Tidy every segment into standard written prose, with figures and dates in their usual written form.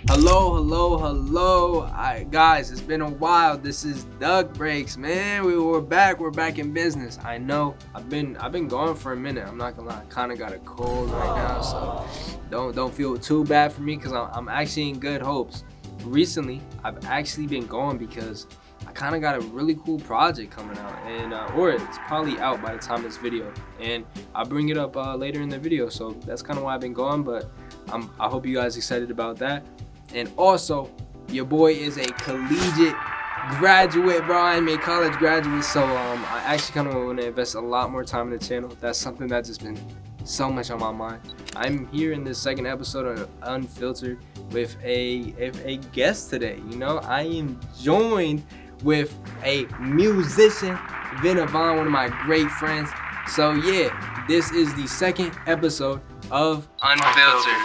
Hello. Alright, guys, it's been a while. This is Doug Breaks, man. We're back in business. I know I've been gone for a minute. I'm not gonna lie, I kinda got a cold right now, so don't feel too bad for me because I'm actually in good hopes. Recently, I've actually been gone because I kind of got a really cool project coming out, and or it's probably out by the time this video, and I'll bring it up later in the video. So that's kind of why I've been gone, but I hope you guys excited about that. And also, your boy is a collegiate graduate, bro. I'm a college graduate, so I actually kind of want to invest a lot more time in the channel. That's something that's just been so much on my mind. I'm here in this second episode of Unfiltered with a guest today. You know, I am joined with a musician, Vin Avon, one of my great friends. So yeah, this is the second episode of Unfiltered.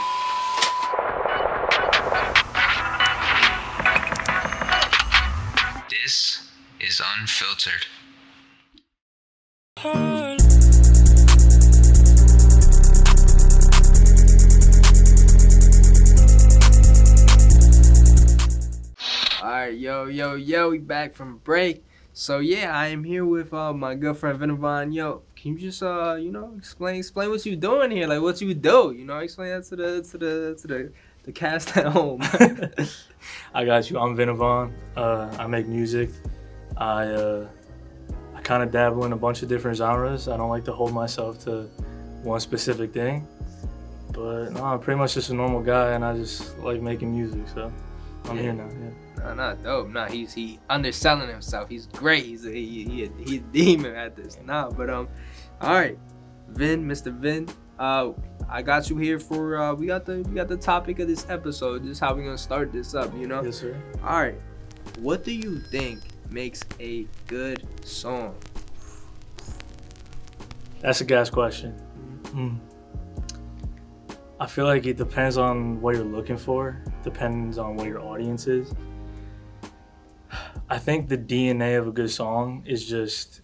This is Unfiltered. Alright, yo, we back from break. So yeah, I am here with my good friend Vin Avon. Yo, can you just explain what you doing here? Like what you do, explain that to the cast at home. I got you. I'm Vin Avon. I make music. I kind of dabble in a bunch of different genres. I don't like to hold myself to one specific thing. But no, I'm pretty much just a normal guy, and I just like making music. So I'm here now. Yeah. Not dope. He underselling himself. He's great. He's a demon at this. But all right, Vin, Mr. Vin. I got you here for we got the topic of this episode. Just how we gonna start this up, Yes, sir. All right, what do you think makes a good song? That's a gas question. I feel like it depends on what you're looking for. Depends on what your audience is. I think the DNA of a good song is just,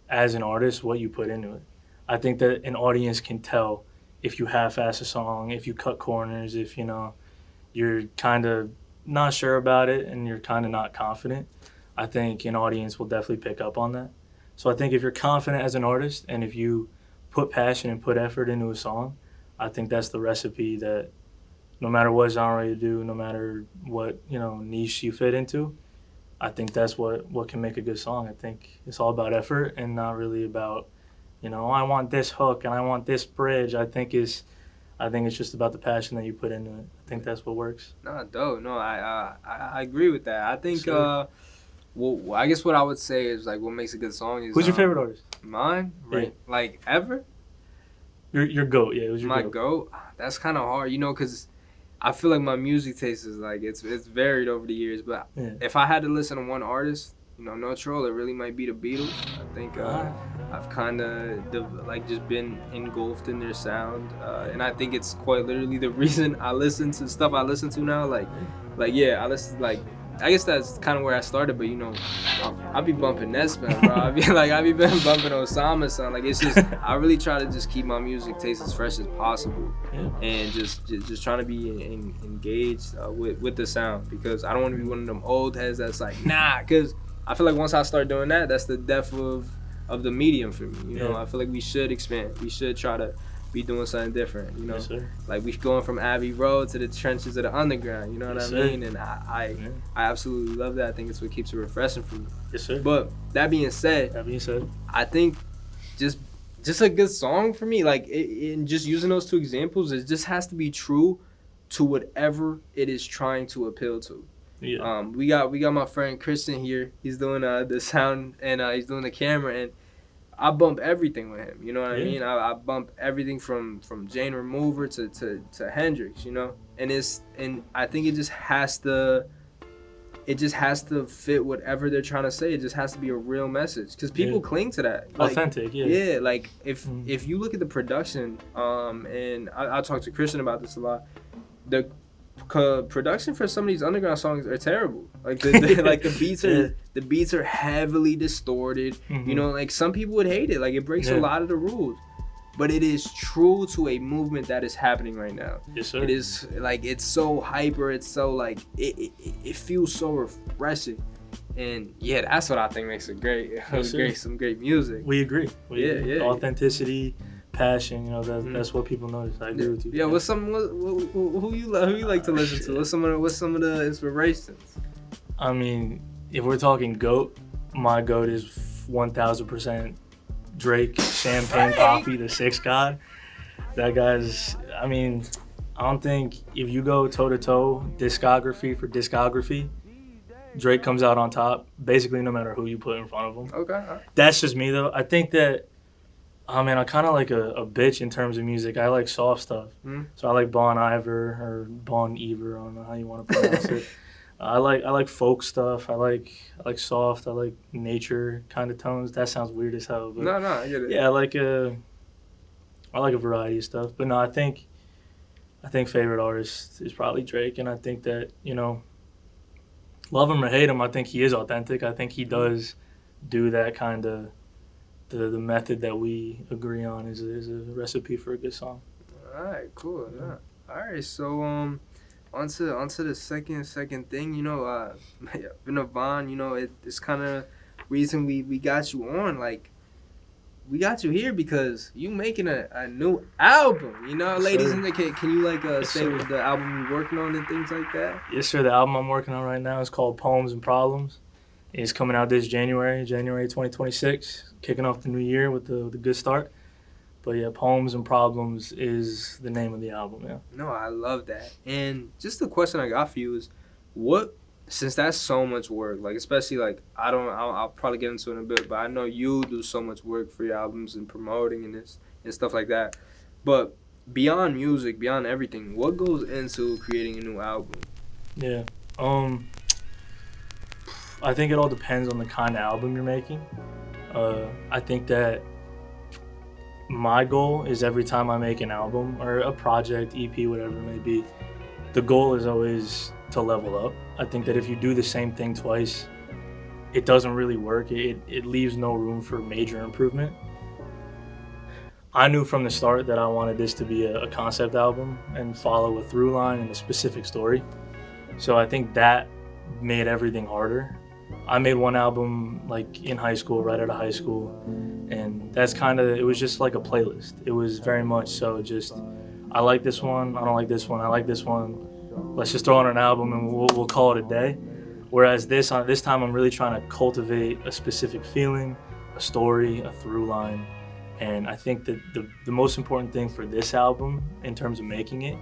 as an artist, what you put into it. I think that an audience can tell if you half-ass a song, if you cut corners, if you're kind of not sure about it and you're kind of not confident. I think an audience will definitely pick up on that. So I think if you're confident as an artist and if you put passion and put effort into a song, I think that's the recipe that no matter what genre you do, no matter what niche you fit into, I think that's what can make a good song. I think it's all about effort and not really about I want this hook and I want this bridge. I think it's just about the passion that you put into it. I think that's what works. Dope. No, I agree with that. I think well, I guess what I would say is like what makes a good song is who's your favorite artist? Mine, right? Yeah. Like ever? Your goat, yeah. Who's your my goat? That's kind of hard, because I feel like my music taste is like it's varied over the years. But if I had to listen to one artist, no troll, it really might be the Beatles. I think I've kind of just been engulfed in their sound, and I think it's quite literally the reason I listen to stuff I listen to now. I listen I guess that's kind of where I started, but I'll be bumping Nespan, bro. I'll be bumping Osamason. Like it's just I really try to just keep my music taste as fresh as possible, and just trying to be engaged with the sound, because I don't want to be one of them old heads that's like because I feel like once I start doing that, that's the death of the medium for me. I feel like we should expand. We should try to be doing something different. Yes, sir. Like we going from Abbey Road to the trenches of the underground. You know what I mean? And I absolutely love that. I think it's what keeps it refreshing for me. Yes, sir. But that being said, I think just a good song for me, like in just using those two examples, it just has to be true to whatever it is trying to appeal to. Yeah. We got my friend Christian here. He's doing the sound and he's doing the camera, and I bump everything with him. You know what I mean? I bump everything from Jane Remover to Hendrix. And I think it just has to fit whatever they're trying to say. It just has to be a real message, because people cling to that. Authentic. Yeah. Like if you look at the production, and I talk to Christian about this a lot. The production for some of these underground songs are terrible. Like the beats are heavily distorted. Like some people would hate it. Like it breaks a lot of the rules. but it is true to a movement that is happening right now. Yes, sir. It is like, it's so hyper, it's so like, it feels so refreshing. And yeah, that's what I think makes it great. Some great music. We agree. Yeah. Authenticity, passion, that's what people notice. I agree with you. Yeah, who you like to listen to? What's some of the inspirations? I mean, if we're talking GOAT, my GOAT is 1000% Drake, Champagne Papi, the Sixth God. That guy's, I mean, I don't think if you go toe to toe, discography for discography, Drake comes out on top, basically no matter who you put in front of him. Okay. That's just me though. I think that, I'm kind of like a bitch in terms of music. I like soft stuff. So I like Bon Iver or Bon Iver, I don't know how you want to pronounce it. I like folk stuff. I like soft. I like nature kind of tones. That sounds weird as hell. But No, I get it. yeah, I like a variety of stuff. But no, I think favorite artist is probably Drake, and I think that, love him or hate him, I think he is authentic. I think he does do that kind of the method that we agree on is a recipe for a good song. All right, cool. Yeah. All right, so onto the second thing, Vin Avon, it's kind of reason we got you on. Like, we got you here because you making a new album, ladies and gentlemen. Can you say what the album you're working on and things like that? Yes, sir. The album I'm working on right now is called Poems and Problems. It's coming out this January 2026, kicking off the new year with the good start. But yeah, Poems and Problems is the name of the album, yeah. No, I love that. And just the question I got for you is, since that's so much work, like, especially like, I'll probably get into it in a bit, but I know you do so much work for your albums and promoting and stuff like that. But beyond music, beyond everything, what goes into creating a new album? Yeah. I think it all depends on the kind of album you're making. I think that my goal is every time I make an album or a project, EP, whatever it may be, the goal is always to level up. I think that if you do the same thing twice, it doesn't really work. It leaves no room for major improvement. I knew from the start that I wanted this to be a concept album and follow a through line and a specific story. So I think that made everything harder. I made one album like in high school, right out of high school, and that's it was just like a playlist. It was very much so just, I like this one, I don't like this one, I like this one. Let's just throw on an album and we'll call it a day. Whereas this time I'm really trying to cultivate a specific feeling, a story, a through line. And I think that the most important thing for this album in terms of making it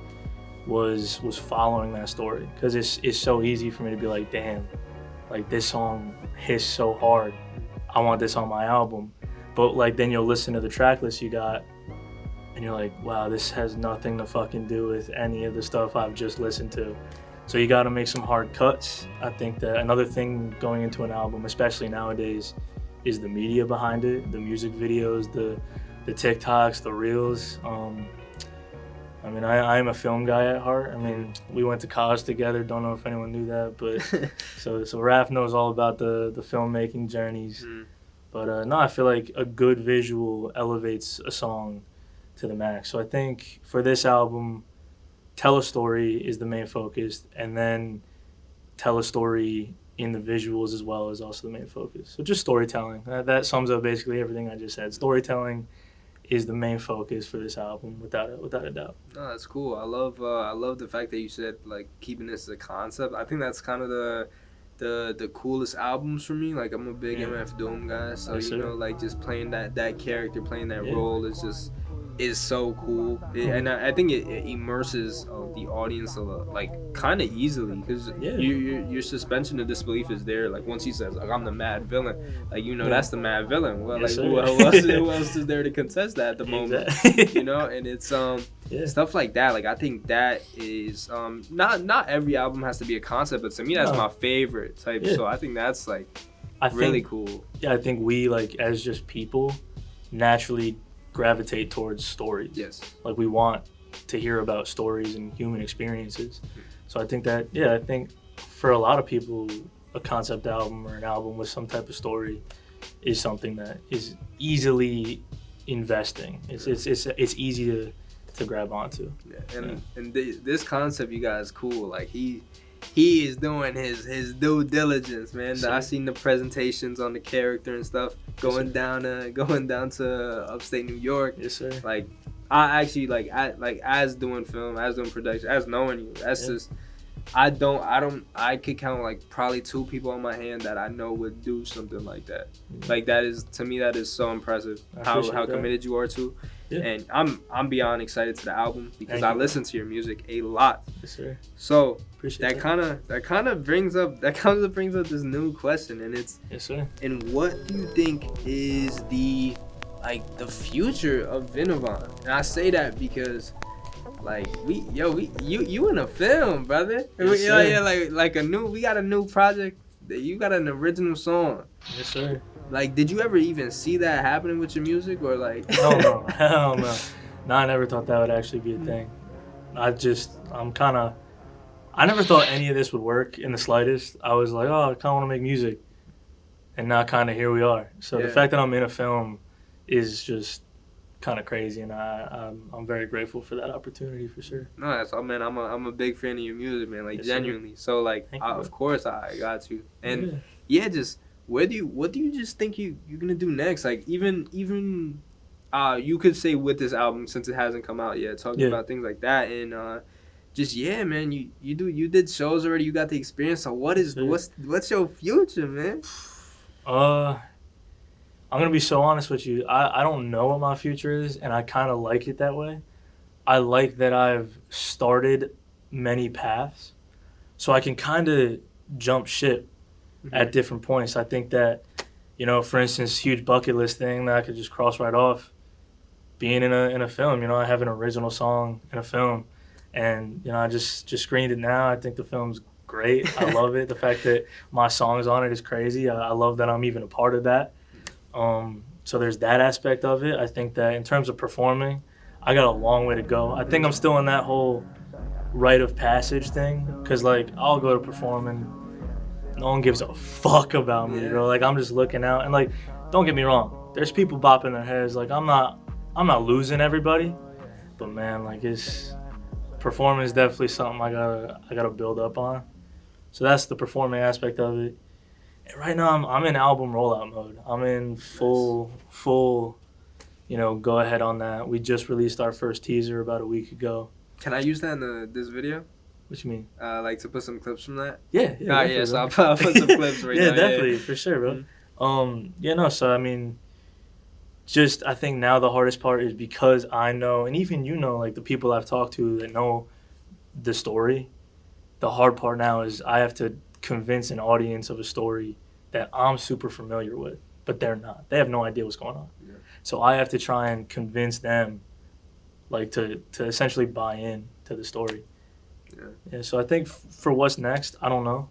was following that story. Because it's so easy for me to be like, damn, like this song hits so hard, I want this on my album. But like then you'll listen to the track list you got and you're like, wow, this has nothing to fucking do with any of the stuff I've just listened to. So you gotta make some hard cuts. I think that another thing going into an album, especially nowadays, is the media behind it, the music videos, the TikToks, the reels. I am a film guy at heart. We went to college together. Don't know if anyone knew that, but so Raph knows all about the filmmaking journeys. But no, I feel like a good visual elevates a song to the max. So I think for this album, tell a story is the main focus, and then tell a story in the visuals as well is also the main focus. So just storytelling. That sums up basically everything I just said. Storytelling is the main focus for this album, without a doubt. No, that's cool. I love the fact that you said like keeping this as a concept. I think that's kind of the coolest albums for me. Like, I'm a big MF Doom guy, so like just playing that character, playing that role is so cool. And I think it immerses the audience like kind of easily, because your suspension of disbelief is there. Like once he says like, I'm the mad villain, like that's the mad villain. Well, yes, like who else is there to contest that at the moment? And it's stuff like that. Like I think that is not every album has to be a concept, but to me that's my favorite type. So I think that's like really cool. Yeah, I think we, like, as just people, naturally gravitate towards stories. Yes. Like we want to hear about stories and human experiences. So I think that, I think for a lot of people, a concept album or an album with some type of story is something that is easily investing. It's easy to grab onto. Yeah. And this concept you guys cool. Like he is doing his due diligence, man. Sir. I seen the presentations on the character and stuff going down to upstate New York. Yes, sir. Like I actually as doing film, as doing production, as knowing you. That's just I could count like probably 2 people on my hand that I know would do something like that. Like that is, to me, that is so impressive how committed you are to. Yeah. And I'm beyond excited to the album because I listen to your music a lot. Yes, sir. So Appreciate that kind of brings up this new question, and it's yes, sir. And what do you think is the future of Vin Avon? And I say that because like you in a film, brother. Yes, we got a new project. You got an original song. Yes, sir. Like, did you ever even see that happening with your music, or like? No, hell no. No, I never thought that would actually be a thing. I never thought any of this would work in the slightest. I was like, oh, I kind of want to make music, and now kind of here we are. So the fact that I'm in a film is just kind of crazy, and I'm very grateful for that opportunity for sure. No, that's all, man. I'm a big fan of your music, man. Like, yes, genuinely. Sir. So like, of course I got you. And just what do you just think you're gonna do next? Like even you could say with this album, since it hasn't come out yet, talking about things like that, and man, you did shows already, you got the experience. So what's your future, man? I'm going to be so honest with you. I don't know what my future is, and I kind of like it that way. I like that I've started many paths, so I can kind of jump ship at different points. I think that, for instance, huge bucket list thing that I could just cross right off, being in a film. I have an original song in a film, and, I just screened it now. I think the film's great. I love it. The fact that my song's on it is crazy. I love that I'm even a part of that. So there's that aspect of it. I think that in terms of performing, I got a long way to go. I think I'm still in that whole rite of passage thing, because like I'll go to perform and no one gives a fuck about me, bro. Like I'm just looking out, and like don't get me wrong, there's people bopping their heads. Like I'm not losing everybody, but man, like performing is definitely something I gotta build up on. So that's the performing aspect of it. Right now, I'm in album rollout mode. I'm in full, go ahead on that. We just released our first teaser about a week ago. Can I use that in this video? What you mean? Like to put some clips from that? Yeah. So I'll put some clips right now. Yeah, definitely, for sure, bro. Mm-hmm. So I mean, just I think now the hardest part is because I know, and even like the people I've talked to that know the story, the hard part now is I have to convince an audience of a story that I'm super familiar with, but they're not. They have no idea what's going on. Yeah. So I have to try and convince them, like to essentially buy in to the story. Yeah. So I think for what's next, I don't know,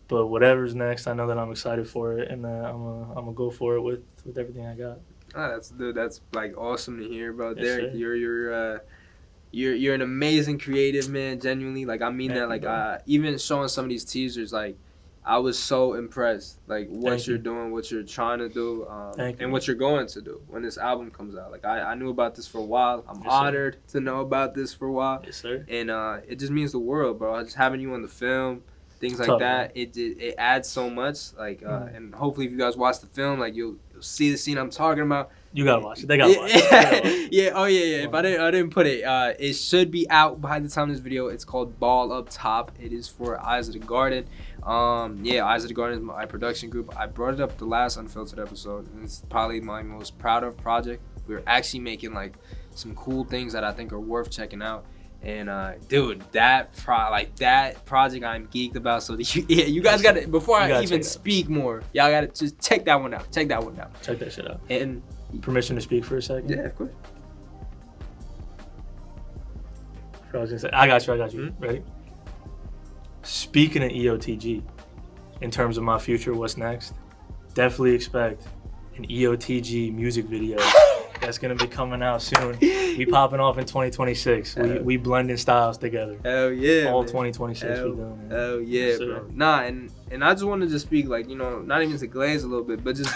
but whatever's next, I know that I'm excited for it, and I'm gonna go for it with everything I got. That's like awesome to hear, bro. Yes, Derek, you're an amazing creative, man. Genuinely, like I mean that. Like even showing some of these teasers, like I was so impressed. Like what you're doing, what you're trying to do, and what you're going to do when this album comes out. Like I knew about this for a while. I'm honored to know about this for a while. Yes, sir. And it just means the world, bro. Just having you on the film, things like that, it adds so much. Like and hopefully, if you guys watch the film, like you'll see the scene I'm talking about. You gotta watch it. They gotta watch it. Yeah. Oh yeah. If I didn't put it, it should be out by the time of this video. It's called Ball Up Top. It is for Eyes of the Garden. Eyes of the Garden is my production group. I brought it up the last Unfiltered episode, and it's probably my most proud of project. We're actually making like some cool things that I think are worth checking out. And dude, that project I'm geeked about. So you guys got to, before I even speak more, y'all got to just check that one out. Check that shit out. And permission to speak for a second? Yeah, of course. I was gonna say, I got you. Mm-hmm. Ready? Speaking of EOTG, in terms of my future, what's next? Definitely expect an EOTG music video That's gonna be coming out soon. We popping off in 2026. We blending styles together. Hell yeah. All man. 2026 we doing it. Hell yeah, Yes, bro. sir. Nah, and I just wanted to speak, like, you know, not even to glaze a little bit, but just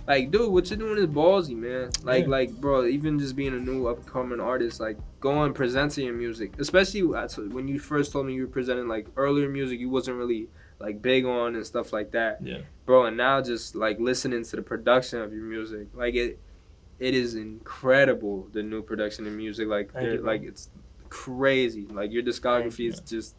like, dude, what you're doing is ballsy, man. Like, Yeah. like, bro, even just being a new upcoming artist, like, going presenting your music, especially when you first told me you were presenting like earlier music, you wasn't really like big on and stuff like that. Yeah. Bro, and now just like listening to the production of your music, like it is incredible, the new production in music. Like Thank you, bro. like it's crazy. Like your discography is just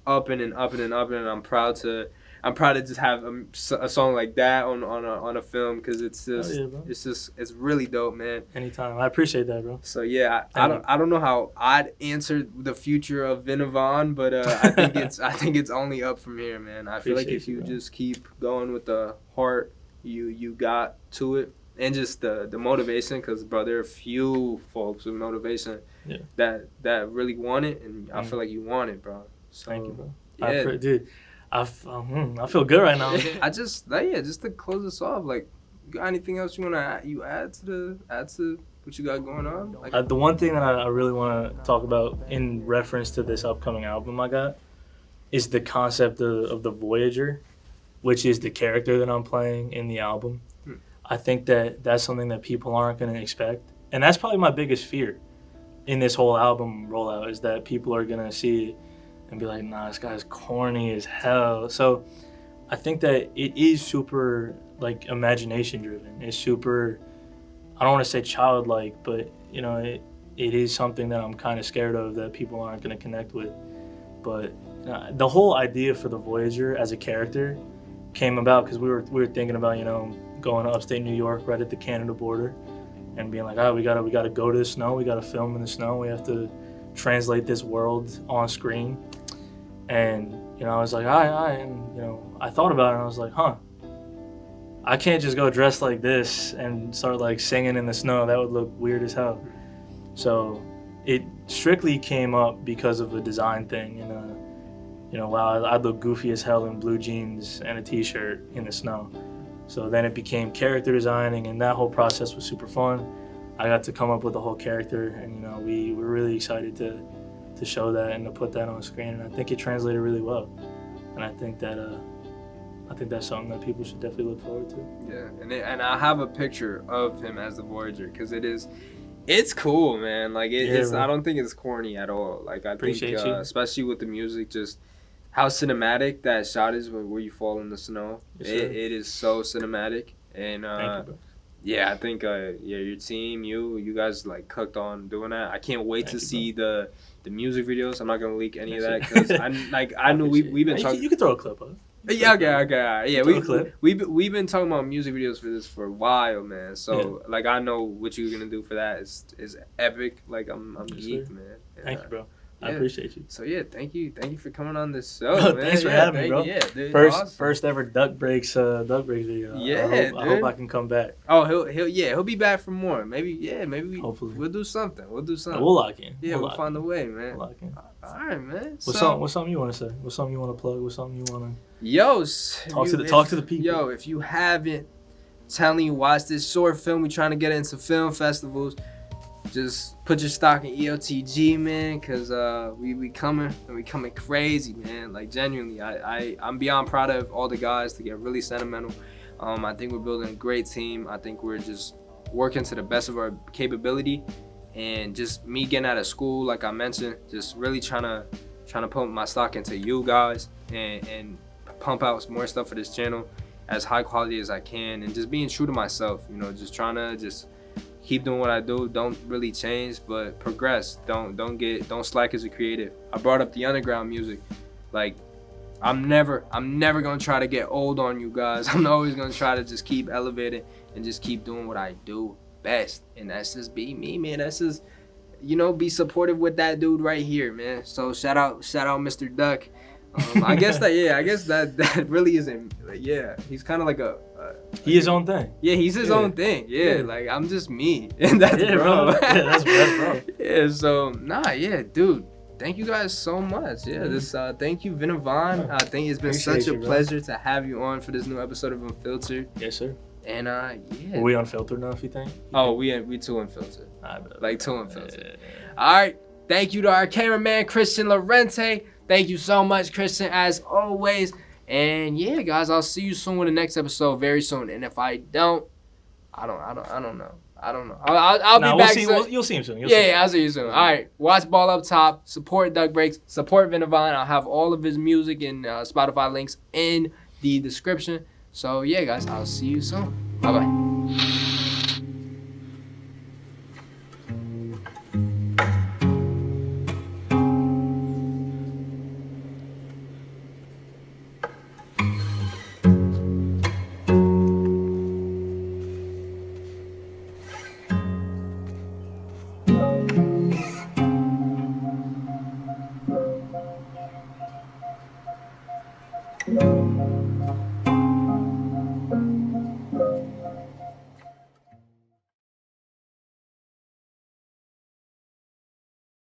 up and up and up, and I'm proud to just have a song like that on a film, because it's just yeah, bro. it's really dope, man. Anytime. I appreciate that, bro. So yeah, I don't know how I'd answer the future of Vin Avon, but I think it's only up from here, man. I feel like if you just keep going with the heart you got to it, and just the motivation, because bro, there are few folks with motivation that really want it, and I feel like you want it, bro. So, thank you, bro. Yeah. Dude, I feel good right now. I just just to close this off, like, you got anything else you wanna add to what you got going on? Like, The one thing that I really want to talk about in reference to this upcoming album I got is the concept of the Voyager, which is the character that I'm playing in the album. I think that's something that people aren't going to expect. And that's probably my biggest fear in this whole album rollout, is that people are going to see it and be like, nah, this guy's corny as hell. So I think that it is super, like, imagination driven. It's super, I don't want to say childlike, but, you know, it is something that I'm kind of scared of, that people aren't going to connect with. But the whole idea for the Voyager as a character came about because we were thinking about, you know, going to upstate New York right at the Canada border and being like, we gotta go to the snow, we gotta film in the snow, we have to translate this world on screen. And, you know, I was like, all right, and, you know, I thought about it and I was like, I can't just go dressed like this and start like singing in the snow. That would look weird as hell. So it strictly came up because of a design thing. And, you know, wow, I'd look goofy as hell in blue jeans and a t-shirt in the snow. So then it became character designing, and that whole process was super fun. I got to come up with the whole character, and, you know, we were really excited to show that and to put that on screen. And I think it translated really well. And I think that's something that people should definitely look forward to. Yeah, and I have a picture of him as the Voyager, because it's cool, man. Like it's I don't think it's corny at all. Like I think especially with the music, just how cinematic that shot is where you fall in the snow. Yes, it is so cinematic. And thank you, bro. Yeah, I think your team, you guys like cooked on doing that. I can't wait to see the music videos. I'm not gonna leak any of that, because I know we've been talking. You can throw a clip of it. Yeah, okay. Yeah, we've been talking about music videos for this for a while, man. So like I know what you're gonna do for that is epic. Like I'm geeked, man. Thank you, bro. I appreciate you. So yeah, thank you for coming on this show, man. Thanks for having me, bro. Yeah, dude, first ever Duck Breaks video. Yeah, I hope I can come back. Oh, he'll be back for more. Maybe hopefully we'll do something. We'll lock in. Yeah, we'll find a way, man. We'll lock in. All right, man. What's something you want to say? What's something you want to plug? What's something you want to? Yo, talk to the people. Yo, if you haven't, telling you, watch this short film. We trying to get into film festivals. Just put your stock in EOTG, man, because we coming crazy, man. Like genuinely, I'm beyond proud of all the guys, to get really sentimental. I think we're building a great team. I think we're just working to the best of our capability, and just me getting out of school, like I mentioned, just really trying to put my stock into you guys and pump out some more stuff for this channel as high quality as I can, and just being true to myself. You know, just trying to just keep doing what I do. Don't really change, but progress. Don't slack as a creative. I brought up the underground music. Like, I'm never gonna try to get old on you guys. I'm always gonna try to just keep elevating and just keep doing what I do best. And that's just be me, man. That's just, you know, be supportive with that dude right here, man. So shout out Mr. Duck. I guess that really isn't. Yeah, he's kind of like he his own thing. Yeah, he's his own thing. Yeah, like I'm just me, and that's bro. Yeah, that's bro. Yeah, so dude. Thank you guys so much. Yeah, thank you, Vin Avon. I think it's been such a pleasure to have you on for this new episode of UnFiltered. Yes, sir. And yeah. Are we unfiltered enough, you think? We too unfiltered. Like too unfiltered. Yeah. All right. Thank you to our cameraman, Christian Lorente. Thank you so much, Christian, as always. And yeah, guys, I'll see you soon with the next episode very soon. And if I don't, I don't know. I'll be back soon. You'll see him soon. Yeah, I'll see you soon. All right. Watch Ball Up Top. Support Doug Breaks. Support Vin Avon. I'll have all of his music and Spotify links in the description. So yeah, guys, I'll see you soon. Bye-bye.